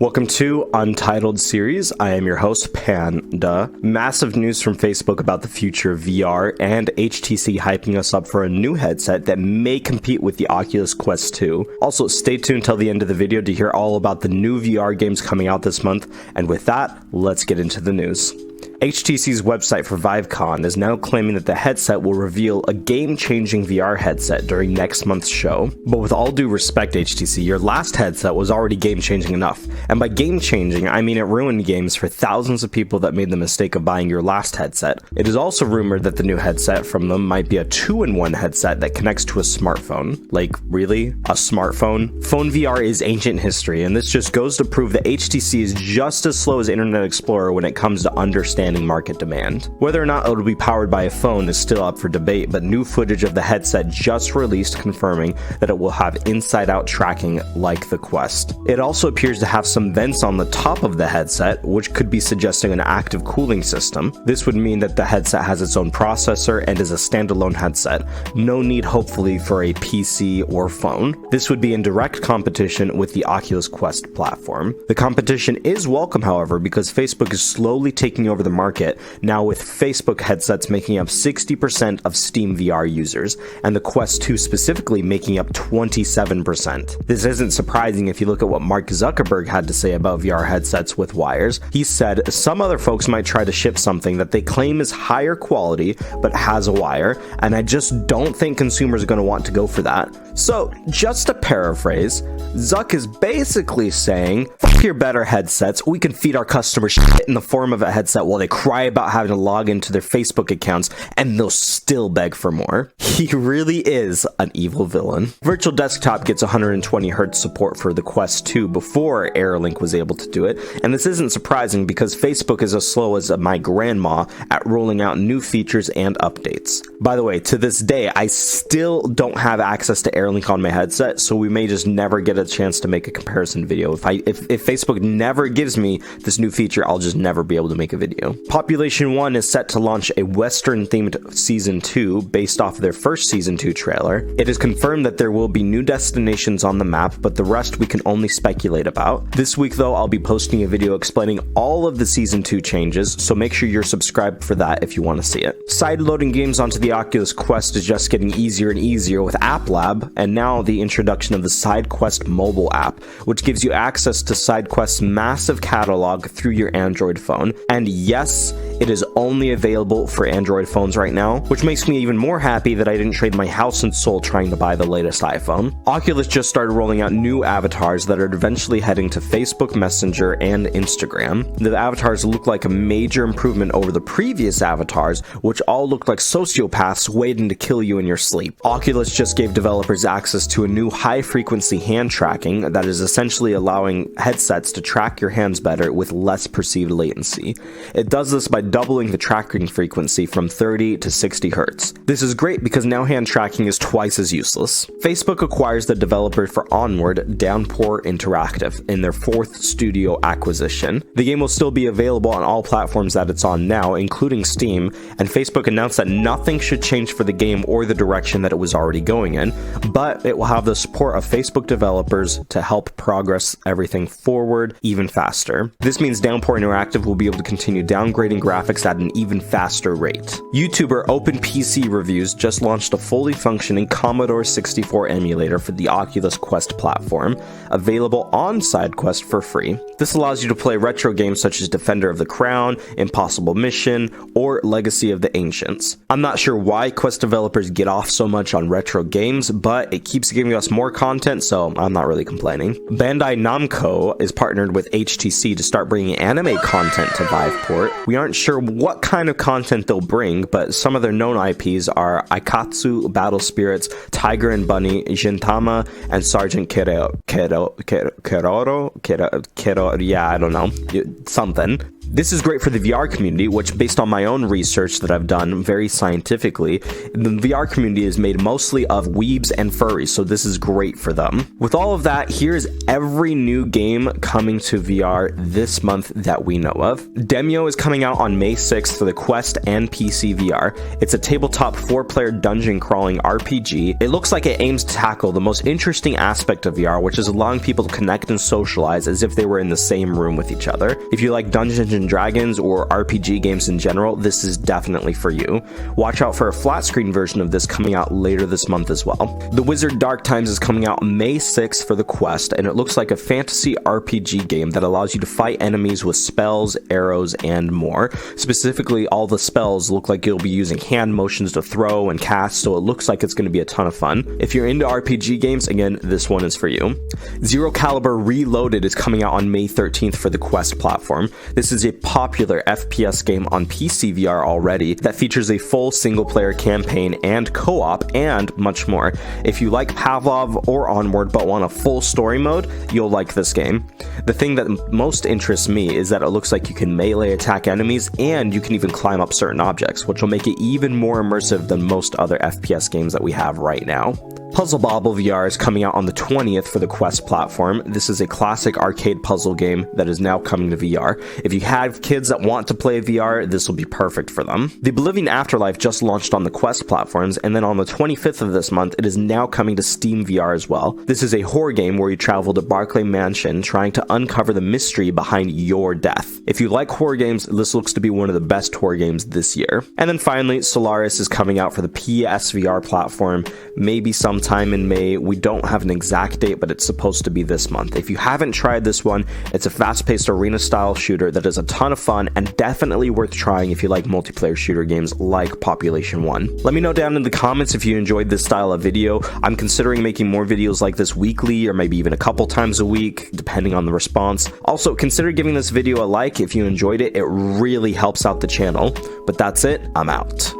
Welcome to Untitled Series. I am your host, Panda. Massive news from Facebook about the future of VR and HTC hyping us up for a new headset that may compete with the Oculus Quest 2. Also, stay tuned till the end of the video to hear all about the new VR games coming out this month. And with that, let's get into the news. HTC's website for ViveCon is now claiming that the headset will reveal a game-changing VR headset during next month's show. But with all due respect, HTC, your last headset was already game-changing enough. And by game-changing, I mean it ruined games for thousands of people that made the mistake of buying your last headset. It is also rumored that the new headset from them might be a 2-in-1 headset that connects to a smartphone. Like, really? A smartphone? Phone VR is ancient history, and this just goes to prove that HTC is just as slow as Internet Explorer when it comes to understanding market demand. Whether or not it will be powered by a phone is still up for debate, but new footage of the headset just released confirming that it will have inside-out tracking like the Quest. It also appears to have some vents on the top of the headset, which could be suggesting an active cooling system. This would mean that the headset has its own processor and is a standalone headset. No need, hopefully, for a PC or phone. This would be in direct competition with the Oculus Quest platform. The competition is welcome, however, because Facebook is slowly taking over the market, now with Facebook headsets making up 60% of Steam VR users, and the Quest 2 specifically making up 27%. This isn't surprising if you look at what Mark Zuckerberg had to say about VR headsets with wires. He said some other folks might try to ship something that they claim is higher quality but has a wire, and I just don't think consumers are going to want to go for that. So, just to paraphrase, Zuck is basically saying, fuck your better headsets, we can feed our customers shit in the form of a headset while they cry about having to log into their Facebook accounts, and they'll still beg for more. He really is an evil villain. Virtual Desktop gets 120Hz support for the Quest 2 before Airlink was able to do it, and this isn't surprising because Facebook is as slow as my grandma at rolling out new features and updates. By the way, to this day, I still don't have access to Airlink on my headset, so we may just never get a chance to make a comparison video. If Facebook never gives me this new feature, I'll just never be able to make a video. Population 1 is set to launch a Western-themed Season 2 based off of their first Season 2 trailer. It is confirmed that there will be new destinations on the map, but the rest we can only speculate about. This week, though, I'll be posting a video explaining all of the Season 2 changes, so make sure you're subscribed for that if you want to see it. Side-loading games onto the Oculus Quest is just getting easier and easier with App Lab, and now the introduction of the SideQuest mobile app, which gives you access to SideQuest's massive catalog through your Android phone. And yes, it is only available for Android phones right now, which makes me even more happy that I didn't trade my house and soul trying to buy the latest iPhone. Oculus just started rolling out new avatars that are eventually heading to Facebook Messenger and Instagram. The avatars look like a major improvement over the previous avatars, which all looked like sociopaths waiting to kill you in your sleep. Oculus just gave developers access to a new high-frequency hand tracking that is essentially allowing headsets to track your hands better with less perceived latency. It does this by doubling the tracking frequency from 30 to 60 Hz. This is great because now hand tracking is twice as useless. Facebook acquires the developer for Onward, Downpour Interactive, in their 4th studio acquisition. The game will still be available on all platforms that it's on now, including Steam, and Facebook announced that nothing should change for the game or the direction that it was already going in, but it will have the support of Facebook developers to help progress everything forward even faster. This means Downpour Interactive will be able to continue downgrading graphics at an even faster rate. YouTuber OpenPC Reviews just launched a fully functioning Commodore 64 emulator for the Oculus Quest platform, available on SideQuest for free. This allows you to play retro games such as Defender of the Crown, Impossible Mission, or Legacy of the Ancients. I'm not sure why Quest developers get off so much on retro games, but it keeps giving us more content, so I'm not really complaining. Bandai Namco is partnered with HTC to start bringing anime content to Viveport. We aren't sure what kind of content they'll bring, but some of their known IPs are Aikatsu, Battle Spirits, Tiger and Bunny, Gintama, and Sergeant Keroro, yeah, I don't know, something. This is great for the VR community, which, based on my own research that I've done very scientifically, the VR community is made mostly of weebs and furries, so this is great for them. With all of that, here's every new game coming to VR this month that we know of. Demio is coming out on May 6th for the Quest and PC VR. It's a tabletop 4-player dungeon crawling RPG. It looks like it aims to tackle the most interesting aspect of VR, which is allowing people to connect and socialize as if they were in the same room with each other. If you like Dungeons and Dragons or RPG games in general, this is definitely for you. Watch out for a flat screen version of this coming out later this month as well. The Wizard Dark Times is coming out May 6th for the Quest, and it looks like a fantasy RPG game that allows you to fight enemies with spells, arrows, and more. Specifically, all the spells look like you'll be using hand motions to throw and cast, so it looks like it's going to be a ton of fun. If you're into RPG games, again, this one is for you. Zero Caliber Reloaded is coming out on May 13th for the Quest platform. This is a popular FPS game on PC VR already that features a full single-player campaign and co-op and much more. If you like Pavlov or Onward but want a full story mode, you'll like this game. The thing that most interests me is that it looks like you can melee attack enemies and you can even climb up certain objects, which will make it even more immersive than most other FPS games that we have right now. Puzzle Bobble VR is coming out on the 20th for the Quest platform. This is a classic arcade puzzle game that is now coming to VR. If you have kids that want to play VR, this will be perfect for them. The Oblivion Afterlife just launched on the Quest platforms, and then on the 25th of this month, it is now coming to Steam VR as well. This is a horror game where you travel to Barclay Mansion trying to uncover the mystery behind your death. If you like horror games, this looks to be one of the best horror games this year. And then finally, Solaris is coming out for the PSVR platform, maybe sometime in May. We don't have an exact date, but it's supposed to be this month. If you haven't tried this one, it's a fast-paced arena-style shooter that is a ton of fun and definitely worth trying if you like multiplayer shooter games like Population 1. Let me know down in the comments if you enjoyed this style of video. I'm considering making more videos like this weekly or maybe even a couple times a week, depending on the response. Also, consider giving this video a like if you enjoyed it. It really helps out the channel. But that's it. I'm out.